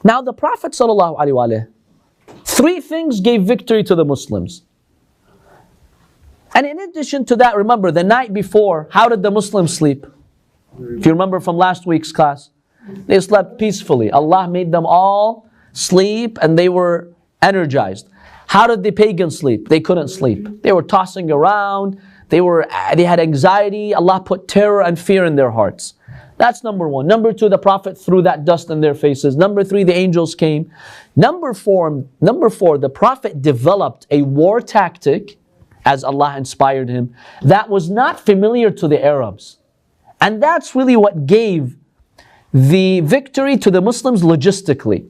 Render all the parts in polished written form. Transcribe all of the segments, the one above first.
Now the Prophet ﷺ, three things gave victory to the Muslims. And in addition to that, remember the night before, how did the Muslims sleep? If you remember from last week's class, they slept peacefully. Allah made them all sleep and they were energized. How did the pagans sleep? They couldn't sleep. They were tossing around. They had anxiety. Allah put terror and fear in their hearts. That's number one. Number two, the Prophet threw that dust in their faces. Number three, the angels came. Number four, the Prophet developed a war tactic, as Allah inspired him, that was not familiar to the Arabs. And that's really what gave the victory to the Muslims logistically.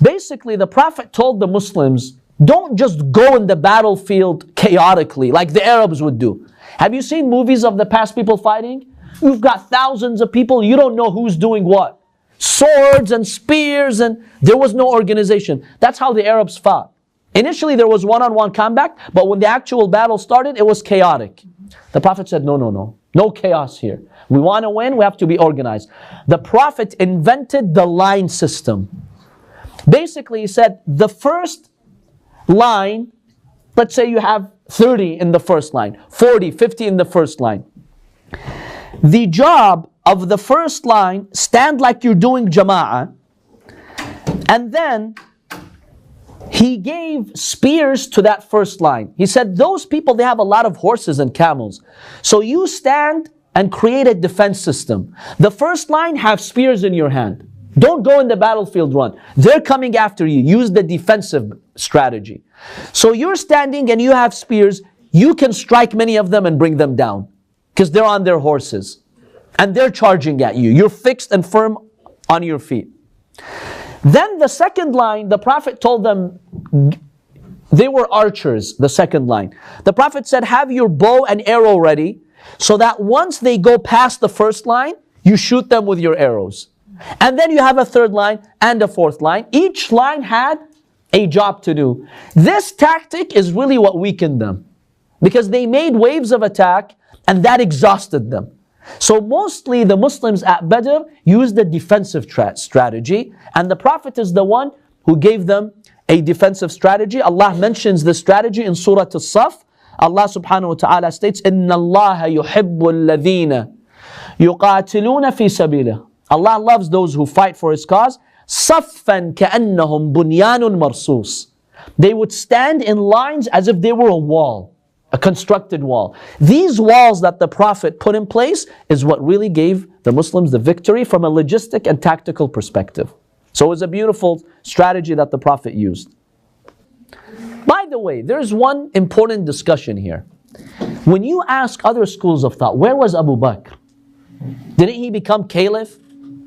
Basically, the Prophet told the Muslims, don't just go in the battlefield chaotically like the Arabs would do. Have you seen movies of the past people fighting? You've got thousands of people, you don't know who's doing what. Swords and spears, and there was no organization. That's how the Arabs fought. Initially there was one-on-one combat, but when the actual battle started, it was chaotic. The Prophet said, no chaos here. We want to win, we have to be organized. The Prophet invented the line system. Basically, he said, the first line, let's say you have 30 in the first line, 40, 50 in the first line. The job of the first line, stand like you're doing jama'ah, and then he gave spears to that first line. He said, those people, they have a lot of horses and camels. So you stand and create a defense system. The first line, have spears in your hand. Don't go in the battlefield run. They're coming after you. Use the defensive strategy. So you're standing and you have spears. You can strike many of them and bring them down because they're on their horses and they're charging at you. You're fixed and firm on your feet. Then the second line, the Prophet told them, they were archers, the second line. The Prophet said, have your bow and arrow ready so that once they go past the first line, you shoot them with your arrows. And then you have a third line and a fourth line. Each line had a job to do. This tactic is really what weakened them because they made waves of attack and that exhausted them. So mostly the Muslims at Badr used the defensive strategy, and the Prophet is the one who gave them a defensive strategy. Allah mentions this strategy in Surah As-Saff. Allah subhanahu wa ta'ala states, إِنَّ اللَّهَ يُحِبُّ الَّذِينَ يُقَاتِلُونَ فِي سَبِيلِهِ. Allah loves those who fight for His cause. صَفًّا كَأَنَّهُمْ بُنْيَانٌ مَرْصُوصٌ. They would stand in lines as if they were a wall, a constructed wall. These walls that the Prophet put in place is what really gave the Muslims the victory from a logistic and tactical perspective. So it was a beautiful strategy that the Prophet used. By the way, there's one important discussion here. When you ask other schools of thought, where was Abu Bakr? Didn't he become caliph?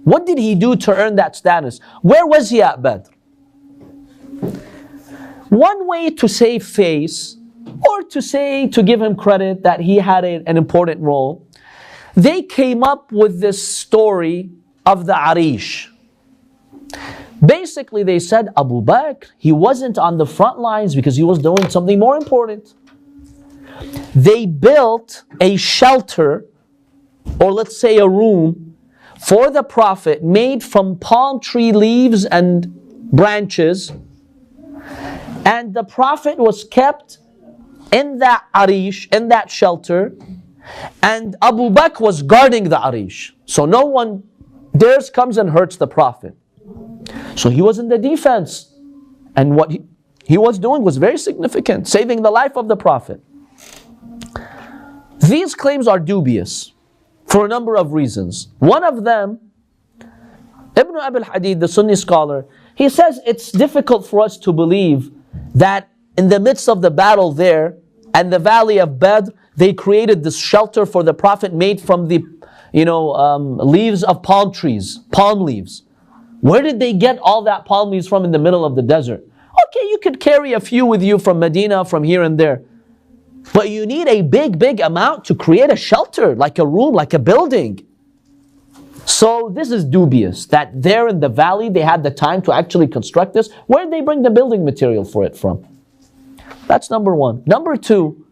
What did he do to earn that status? Where was he at Badr? One way to save face, or to give him credit that he had an important role, they came up with this story of the Arish. Basically, they said Abu Bakr, he wasn't on the front lines because he was doing something more important. They built a shelter, or let's say a room, for the Prophet made from palm tree leaves and branches. And the Prophet was kept in that Arish, in that shelter. And Abu Bakr was guarding the Arish. So no one dares comes and hurts the Prophet. So he was in the defense. And what he was doing was very significant, saving the life of the Prophet. These claims are dubious for a number of reasons. One of them, Ibn Abi al-Hadid, the Sunni scholar, he says it's difficult for us to believe that in the midst of the battle there and the valley of Badr, they created this shelter for the Prophet made from the leaves of palm trees, palm leaves. Where did they get all that palm leaves from in the middle of the desert? Okay, you could carry a few with you from Medina, from here and there. But you need a big amount to create a shelter, like a room, like a building. So this is dubious, that there in the valley they had the time to actually construct this. Where did they bring the building material for it from? That's number one. Number two,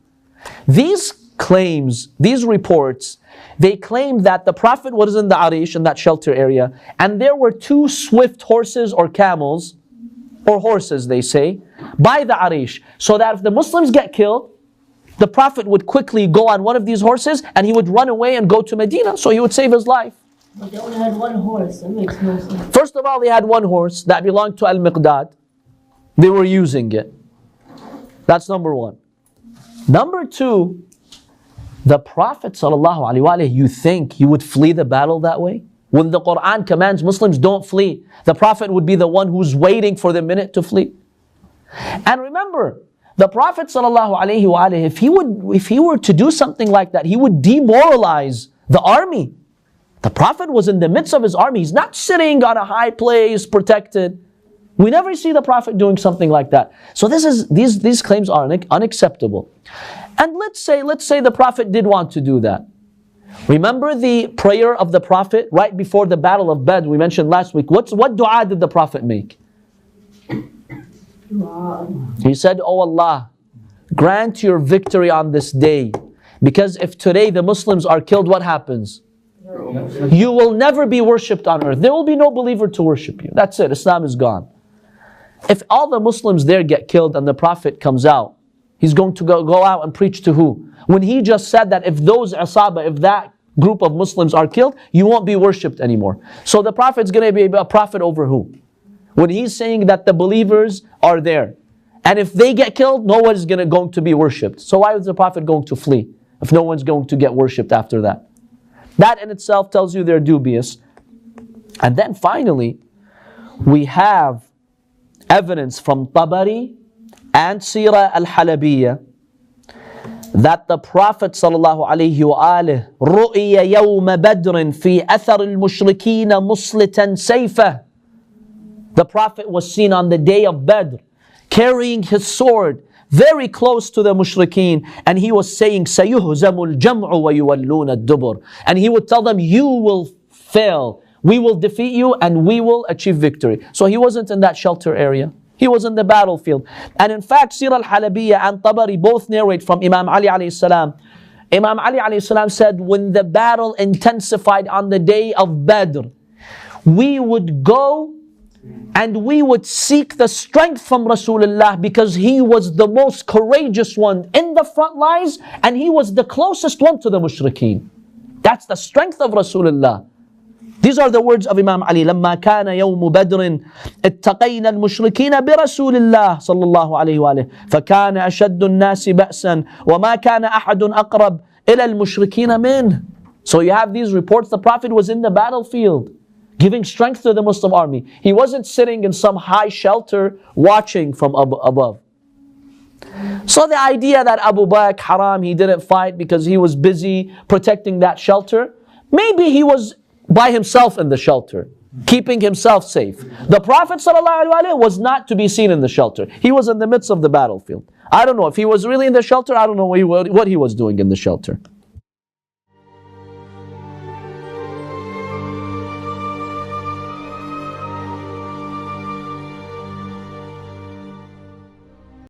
these claims, these reports, they claimed that the Prophet was in the Arish, in that shelter area, and there were two swift horses or camels, or horses they say, by the Arish, so that if the Muslims get killed, the Prophet would quickly go on one of these horses and he would run away and go to Medina, so he would save his life. But they only had one horse, that makes no sense. First of all, they had one horse that belonged to Al-Miqdad. They were using it. That's number one. Number two, the Prophet ﷺ, you think he would flee the battle that way? When the Quran commands Muslims don't flee, the Prophet would be the one who's waiting for the minute to flee. And remember, the Prophet ﷺ, if he were to do something like that, he would demoralize the army. The Prophet was in the midst of his army. He's not sitting on a high place, protected. We never see the Prophet doing something like that. So these claims are unacceptable. And let's say the Prophet did want to do that. Remember the prayer of the Prophet right before the battle of Badr we mentioned last week. What dua did the Prophet make? He said, "Oh Allah, grant your victory on this day. Because if today the Muslims are killed, what happens? You will never be worshipped on earth. There will be no believer to worship you. That's it. Islam is gone." If all the Muslims there get killed and the Prophet comes out, he's going to go out and preach to who? When he just said that if those asaba, if that group of Muslims are killed, you won't be worshipped anymore. So the Prophet's going to be a prophet over who? When he's saying that the believers are there. And if they get killed, no one is going to be worshipped. So why is the Prophet going to flee if no one's going to get worshipped after that? That in itself tells you they're dubious. And then finally, we have evidence from Tabari and Sirah al-Halabiyya that the Prophet sallallahu alayhi wa alihi رُؤِيَ يَوْمَ بَدْرٍ فِي أَثَرِ الْمُشْرِكِينَ مُصْلِتًا سَيْفَهُ. The Prophet was seen on the day of Badr carrying his sword very close to the mushrikeen, and he was saying سَيُهْزَمُ الْجَمْعُ وَيُوَلُّونَ الدُّبُرِ. And he would tell them, you will fail, we will defeat you, and we will achieve victory. So he wasn't in that shelter area. He was in the battlefield. And in fact, Sirah al-Halabiyya and Tabari both narrate from Imam Ali alayhi salam. Imam Ali alayhi salam said, when the battle intensified on the day of Badr, we would go and we would seek the strength from Rasulullah, because he was the most courageous one in the front lines and he was the closest one to the mushrikeen. That's the strength of Rasulullah. These are the words of Imam Ali. لما كان يوم بدر اتقينا المشركين برسول الله صلى الله عليه وآله فكان أشد الناس بأسا وما كان أحد أقرب إلى المشركين منه. So you have these reports. The Prophet was in the battlefield, giving strength to the Muslim army. He wasn't sitting in some high shelter watching from above. So the idea that Abu Bakr haram, he didn't fight because he was busy protecting that shelter, maybe he was by himself in the shelter, keeping himself safe. The Prophet ﷺ was not to be seen in the shelter. He was in the midst of the battlefield. I don't know if he was really in the shelter. I don't know what he was doing in the shelter.